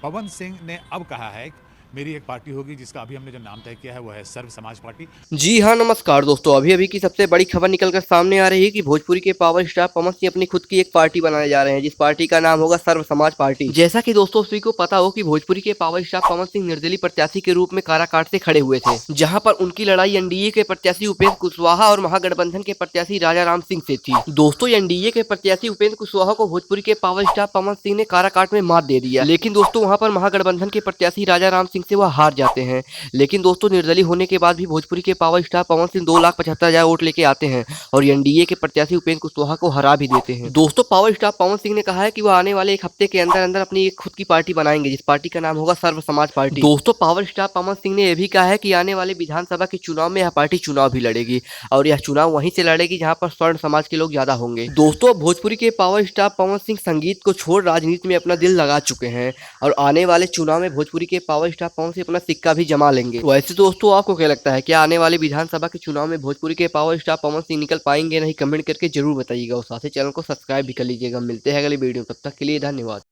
पवन सिंह ने अब कहा है मेरी एक पार्टी होगी जिसका अभी हमने जो नाम तय किया है वो है सर्व समाज पार्टी। जी हाँ, नमस्कार दोस्तों। अभी अभी की सबसे बड़ी खबर निकलकर सामने आ रही है कि भोजपुरी के पावर स्टार पवन सिंह अपनी खुद की एक पार्टी बनाने जा रहे हैं, जिस पार्टी का नाम होगा सर्व समाज पार्टी। जैसा कि दोस्तों सभी को पता हो कि भोजपुरी के पावर स्टार पवन सिंह निर्दलीय प्रत्याशी के रूप में काराकाट से खड़े हुए थे, जहां पर उनकी लड़ाई एनडीए के प्रत्याशी उपेंद्र कुशवाहा और महागठबंधन के प्रत्याशी राजा राम सिंह से थी। दोस्तों एनडीए के प्रत्याशी उपेंद्र कुशवाहा को भोजपुरी के पावर स्टार पवन सिंह ने काराकाट में मात दे दिया, लेकिन दोस्तों वहां पर महागठबंधन के प्रत्याशी राजा राम सिंह से वह हार जाते हैं। लेकिन दोस्तों निर्दलीय होने के बाद भी भोजपुरी के power star Pawan Singh 2,75,000 vote लेके आते हैं और एनडीए के प्रत्याशी उपेंद्र कुशवाहा को हरा भी देते हैं। दोस्तों पावर स्टार पवन सिंह ने कहा है कि वो आने वाले एक हफ्ते के अंदर अंदर अपनी एक खुद की पार्टी बनाएंगे, जिस पार्टी का नाम होगा सर्व समाज पार्टी। दोस्तों पावर स्टार पवन सिंह ने यह भी कहा है कि आने वाले विधानसभा के चुनाव में यह पार्टी चुनाव भी लड़ेगी और यह चुनाव वहीं से लड़ेगी जहां पर स्वर्ण समाज के लोग ज्यादा होंगे। दोस्तों भोजपुरी के पावर स्टार पवन सिंह संगीत को छोड़ राजनीति में अपना दिल लगा चुके हैं और आने वाले चुनाव में भोजपुरी के पावर स्टार पवन सिंह अपना सिक्का भी जमा लेंगे। वैसे दोस्तों आपको क्या लगता है, क्या आने वाले विधानसभा के चुनाव में भोजपुरी के पावर स्टार पवन सिंह निकल पाएंगे? नहीं, कमेंट करके जरूर बताइएगा और साथ ही चैनल को सब्सक्राइब भी कर लीजिएगा। मिलते हैं अगली वीडियो, तब तक के लिए धन्यवाद।